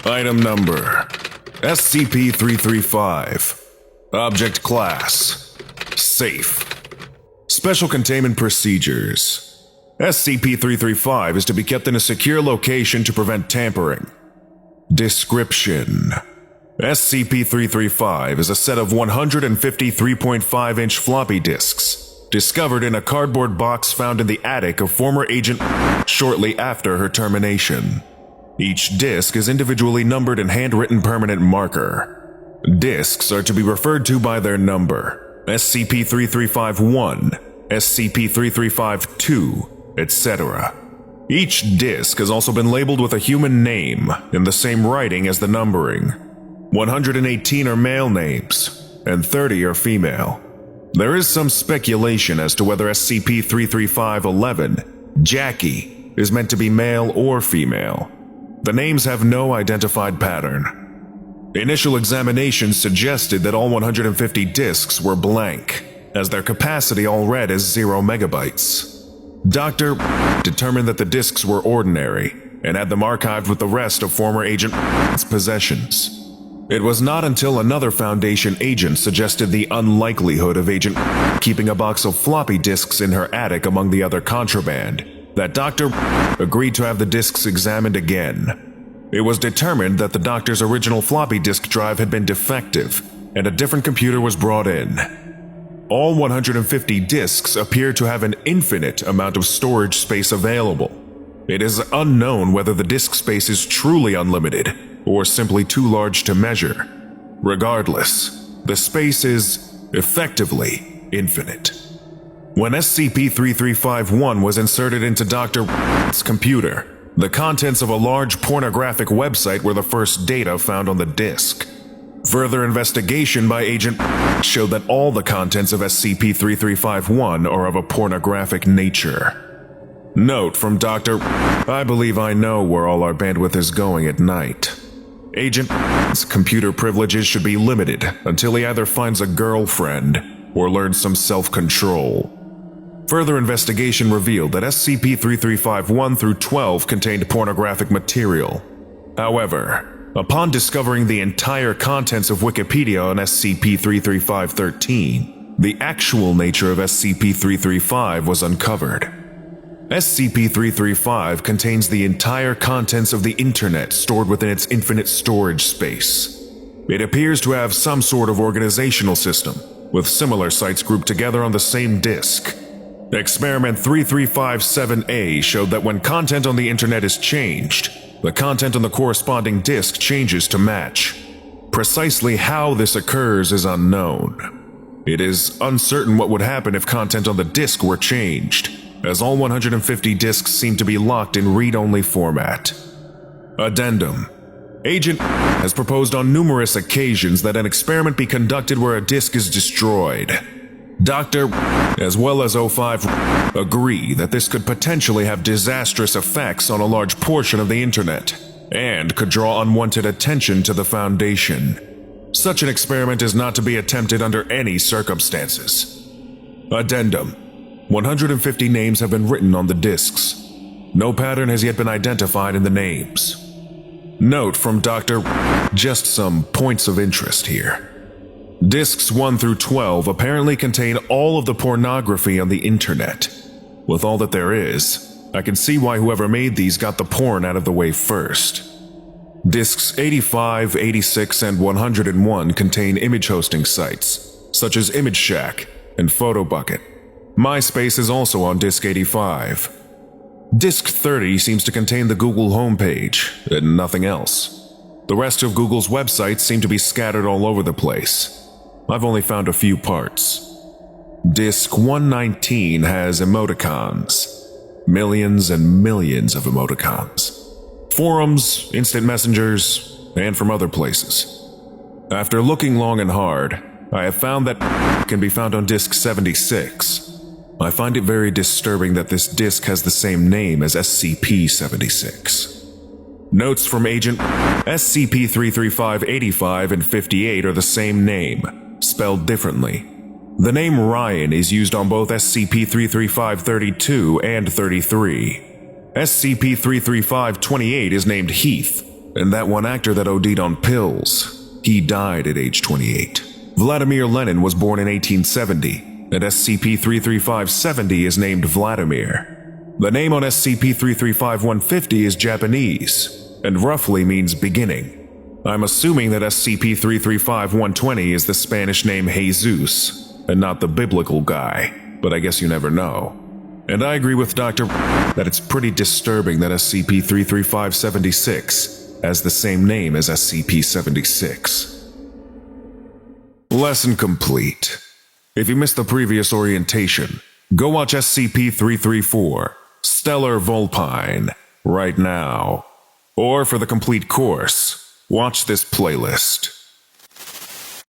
Item number: SCP-335. Object Class: Safe. Special Containment Procedures. SCP-335 is to be kept in a secure location to prevent tampering. Description: SCP-335 is a set of 150 3.5-inch floppy disks, discovered in a cardboard box found in the attic of former Agent shortly after her termination. Each disk is individually numbered in handwritten permanent marker. Disks are to be referred to by their number: SCP-335-1, SCP-335-2, etc. Each disk has also been labeled with a human name in the same writing as the numbering. 118 are male names, and 30 are female. There is some speculation as to whether SCP-335-11, Jackie, is meant to be male or female. The names have no identified pattern. Initial examinations suggested that all 150 disks were blank, as their capacity all read as 0 megabytes. Dr. determined that the disks were ordinary and had them archived with the rest of former Agent's possessions. It was not until another Foundation agent suggested the unlikelihood of Agent keeping a box of floppy disks in her attic among the other contraband that Dr. agreed to have the disks examined again. It was determined that the doctor's original floppy disk drive had been defective, and a different computer was brought in. All 150 disks appear to have an infinite amount of storage space available. It is unknown whether the disk space is truly unlimited, or simply too large to measure. Regardless, the space is effectively infinite. When SCP-3351 was inserted into Dr. computer, the contents of a large pornographic website were the first data found on the disk. Further investigation by Agent showed that all the contents of SCP-3351 are of a pornographic nature. Note from Dr. I believe I know where all our bandwidth is going at night. Agent's computer privileges should be limited until he either finds a girlfriend or learns some self-control. Further investigation revealed that SCP-3351 through 12 contained pornographic material. However, upon discovering the entire contents of Wikipedia on SCP-335-13, the actual nature of SCP-335 was uncovered. SCP-335 contains the entire contents of the Internet stored within its infinite storage space. It appears to have some sort of organizational system, with similar sites grouped together on the same disk. Experiment 3357A showed that when content on the Internet is changed, the content on the corresponding disk changes to match. Precisely how this occurs is unknown. It is uncertain what would happen if content on the disk were changed, as all 150 disks seem to be locked in read-only format. Addendum: Agent has proposed on numerous occasions that an experiment be conducted where a disk is destroyed. Dr. as well as O5 agree that this could potentially have disastrous effects on a large portion of the Internet, and could draw unwanted attention to the Foundation. Such an experiment is not to be attempted under any circumstances. Addendum: 150 names have been written on the disks. No pattern has yet been identified in the names. Note from Dr. Just some points of interest here. Disks 1 through 12 apparently contain all of the pornography on the Internet. With all that there is, I can see why whoever made these got the porn out of the way first. Disks 85, 86, and 101 contain image hosting sites, such as ImageShack and PhotoBucket. MySpace is also on Disk 85. Disk 30 seems to contain the Google homepage, and nothing else. The rest of Google's websites seem to be scattered all over the place. I've only found a few parts. Disk 119 has emoticons. Millions and millions of emoticons. Forums, instant messengers, and from other places. After looking long and hard, I have found that can be found on Disk 76. I find it very disturbing that this disk has the same name as SCP-76. Notes from Agent: SCP-335-85 and 58 are the same name, spelled differently. The name Ryan is used on both SCP-335-32 and 33. SCP-335-28 is named Heath, And that one actor that OD'd on pills, he died at age 28. Vladimir Lenin was born in 1870, and SCP-33570 is named Vladimir. The name on SCP-335-150 is Japanese, and roughly means beginning. I'm assuming that SCP-335-120 is the Spanish name Jesus, and not the biblical guy, but I guess you never know. And I agree with Dr. that it's pretty disturbing that SCP-335-76 has the same name as SCP-76. Lesson complete. If you missed the previous orientation, go watch SCP-334, Stellar Vulpine, right now. Or for the complete course, watch this playlist.